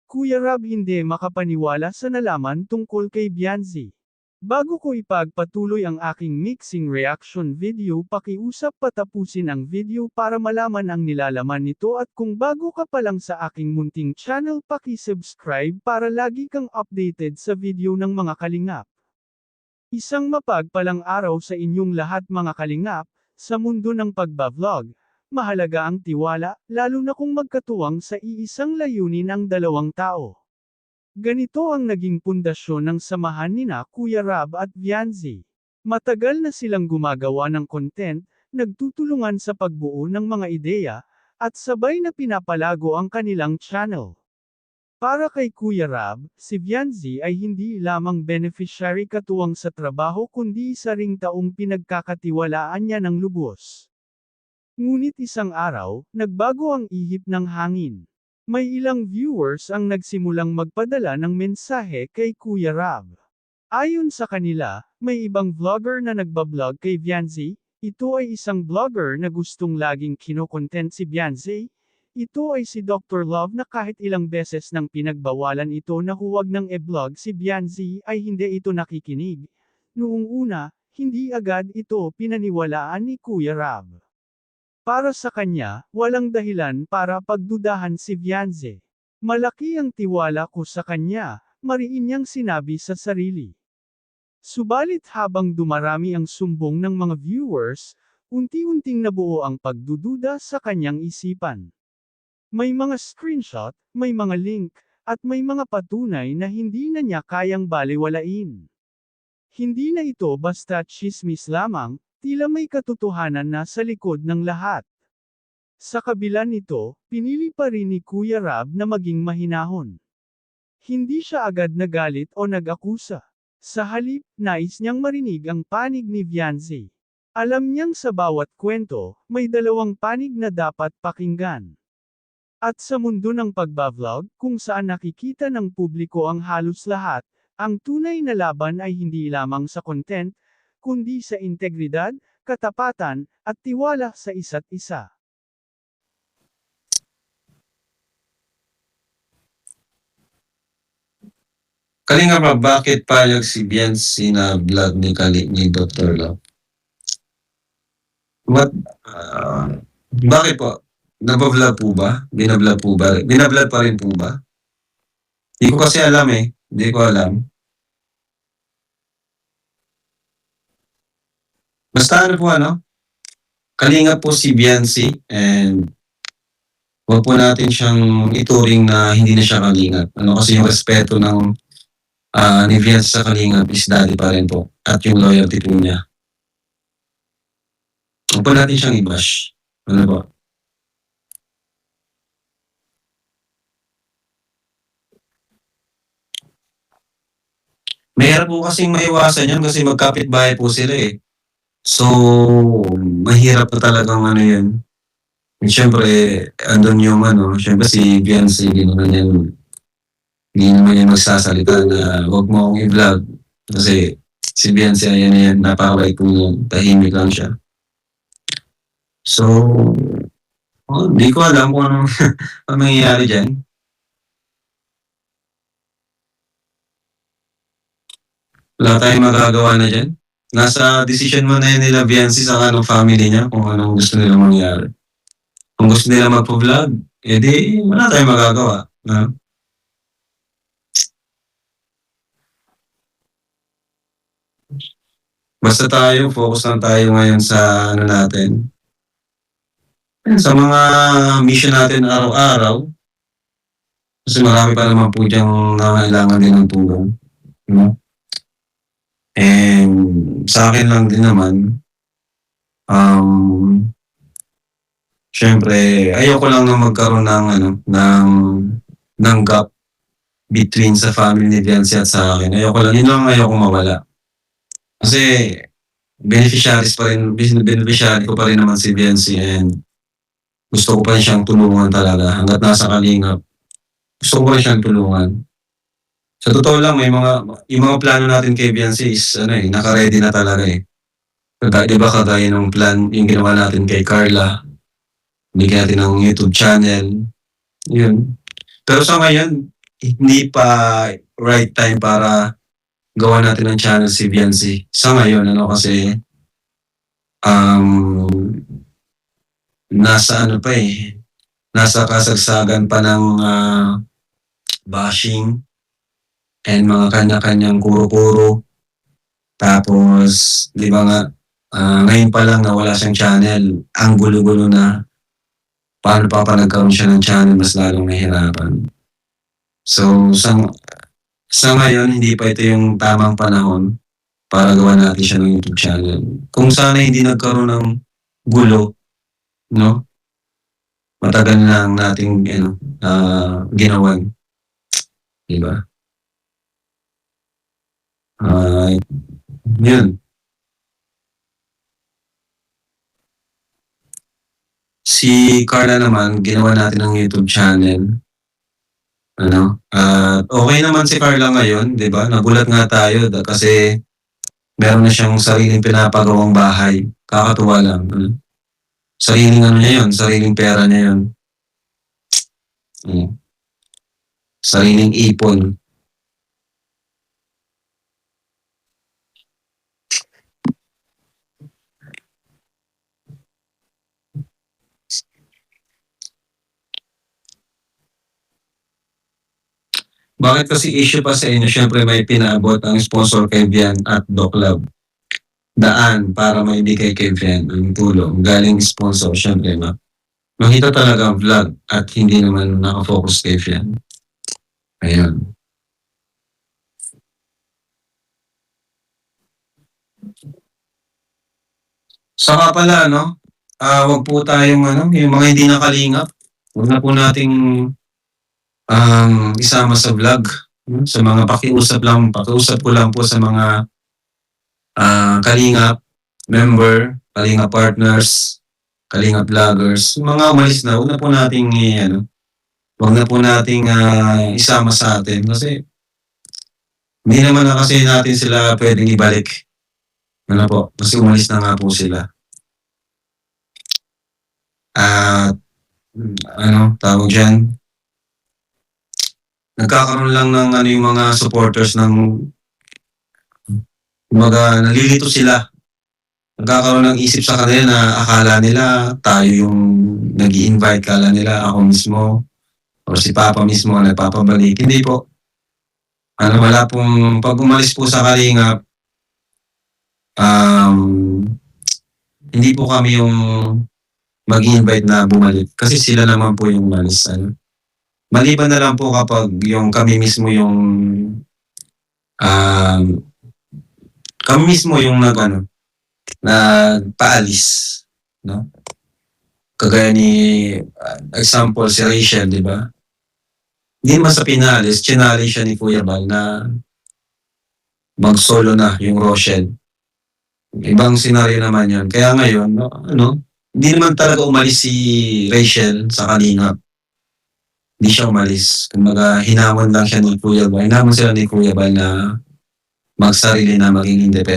Kuya Rob, hindi makapaniwala sa nalaman tungkol kay Bianzi. Bago ko ipagpatuloy ang aking mixing reaction video, pakiusap patapusin ang video para malaman ang nilalaman nito, at kung bago ka pa lang sa aking munting channel, paki-subscribe para lagi kang updated sa video ng mga kalingap. Isang mapagpalang araw sa inyong lahat mga kalingap. Sa mundo ng pagbablog, mahalaga ang tiwala, lalo na kung magkatuwang sa iisang layunin ang dalawang tao. Ganito ang naging pundasyon ng samahan nina Kuya Rob at Bianzi. Matagal na silang gumagawa ng content, nagtutulungan sa pagbuo ng mga ideya, at sabay na pinapalago ang kanilang channel. Para kay Kuya Rob, si Bianzi ay hindi lamang beneficiary katuwang sa trabaho, kundi isa ring taong pinagkakatiwalaan niya ng lubos. Ngunit isang araw, nagbago ang ihip ng hangin. May ilang viewers ang nagsimulang magpadala ng mensahe kay Kuya Rob. Ayon sa kanila, may ibang vlogger na nagbablog kay Bianzi. Ito ay isang vlogger na gustong laging kinokontent si Bianzi. Ito ay si Dr. Love, na kahit ilang beses nang pinagbawalan ito na huwag nang e-vlog si Bianzi ay hindi ito nakikinig. Noong una, hindi agad ito pinaniwalaan ni Kuya Rob. Para sa kanya, walang dahilan para pagdudahan si Bianzi. Malaki ang tiwala ko sa kanya, mariin niyang sinabi sa sarili. Subalit habang dumarami ang sumbong ng mga viewers, unti-unting nabuo ang pagdududa sa kanyang isipan. May mga screenshot, may mga link, at may mga patunay na hindi na niya kayang balewalain. Hindi na ito basta tsismis lamang, tila may katotohanan na sa likod ng lahat. Sa kabila nito, pinili pa rin ni Kuya Rob na maging mahinahon. Hindi siya agad nagalit o nag-akusa. Sa halip, nais niyang marinig ang panig ni Bianzi. Alam niyang sa bawat kwento, may dalawang panig na dapat pakinggan. At sa mundo ng pagbablog, kung saan nakikita ng publiko ang halos lahat, ang tunay na laban ay hindi lamang sa content, kundi sa integridad, katapatan, at tiwala sa isa't isa. Kalinga pa, bakit payag si Bianzi na vlog ni Dr. Love? Bakit po? Nabablog po ba? Binablog po ba? Binablog pa rin po ba? Hindi ko kasi alam eh. Hindi ko alam. Basta ano po Kalinga po si Bianzi, and huwag po natin siyang ituring na hindi na siya kalingap. Kasi yung respeto ng ni Bianzi sa kalingap is daddy pa rin po. At yung loyalty po niya. Huwag po natin siyang i-bash. Ano po? Mahirap po kasing maiwasan yan kasi magkapit-bahay po sila eh. So, mahirap na talagang yan. Siyempre, andun yung siyempre si Bianzi, hindi naman yan magsasalita na huwag mo akong i-vlog. Kasi si Bianzi, ayan, napakabait po yan, tahimik lang siya. So, hindi ko alam kung anong mangyayari dyan. Wala tayong magagawa na dyan. Nasa decision mo na yun nila Bianzi sa family niya kung anong gusto nila mangyari. Kung gusto nila magpo-vlog, edi wala tayong magagawa. Basta tayo, focus lang tayo ngayon sa natin. Sa mga mission natin araw-araw. Kasi marami pa naman po diyang nangailangan din ng tulong. And sa akin lang din naman, syempre, ayoko lang na magkaroon ng gap between sa family ni Bianzi at sa akin. Yun lang ayoko mawala. Kasi, beneficiary ko pa rin naman si Bianzi, and gusto ko pa rin siyang tulungan talaga. Hanggat nasa kalingap, gusto ko pa rin siyang tulungan. Sa totoo lang, yung mga plano natin kay Bianzi is, naka-ready na talaga eh. Diba kagaya ng plan, yung ginawa natin kay Carla, bigyan natin ng YouTube channel, yun. Pero sa ngayon, hindi pa right time para gawan natin ng channel si Viancy. Sa ngayon ano kasi, um, nasa ano pa, nasa kasagsagan pa ng, bashing and mga kanya-kanyang kuro-kuro. Tapos 'di ba nga, ngayon pa lang na wala siyang channel, ang gulo-gulo na. Paano pa nagkaroon siya ng channel, mas lalong nahirapan. So, sa ngayon hindi pa ito yung tamang panahon para gawan natin siya ng YouTube channel. Kung sana hindi nagkaroon ng gulo, 'no, matagal na nating ano, ginawan, 'di ba? Yun. Si Carla naman ginawan natin ng YouTube channel. Ano, okey naman si Carla ngayon, 'di ba? Nagulat nga tayo kasi meron na siyang sariling pinapagawang bahay. Kakatuwa lang, Sariling ano niya yun, sariling pera niya yun. Sariling ipon. Bakit kasi issue pa sa inyo, siyempre may pinaabot ang sponsor kay Vian at Doc Love. Daan para maibigay kay Vian ang tulong galing sponsor, siyempre makita talaga ang vlog at hindi naman naka-focus kay Vian. Ayun. Saka pala ano, wag po tayong ano, yung mga hindi nakalingap, wag na po nating isama sa vlog. Sa mga pakiusap ko lang po sa mga kalingap member, kalingap partners, kalingap vloggers, mga umalis na, wag na po nating wag na po nating isama sa atin kasi hindi naman na kasi natin sila pwedeng ibalik. Ano po, kasi umalis na nga po sila. At ano, tawag diyan, nagkakaroon lang ng ano yung mga supporters ng kumbaga nalilito sila. Nagkakaroon ng isip sa kanila na akala nila tayo yung nag-i-invite, akala nila ako mismo or si Papa mismo ang nagpapabalik. Hindi po. Ano, wala pong pag umalis po sa Kalingap, hindi po kami yung mag-i-invite na bumalik kasi sila naman po yung umalis. Maliban na lang po kapag yung kami mismo yung nagpaalis, no? Kagaya ni example si Rachel, 'di ba? Hindi naman sa pinalis, chinali siya ni Kuya Bal na mag-solo na yung Rochelle. Ibang senaryo naman 'yon. Kaya ngayon, hindi naman talaga umalis si Rachel sa Kalingap. Hindi siya umalis. Kumbaga, hinamon lang siya ni Kuya Bal. Hinamon sila ni Kuya Bal na magsarili na maging independent.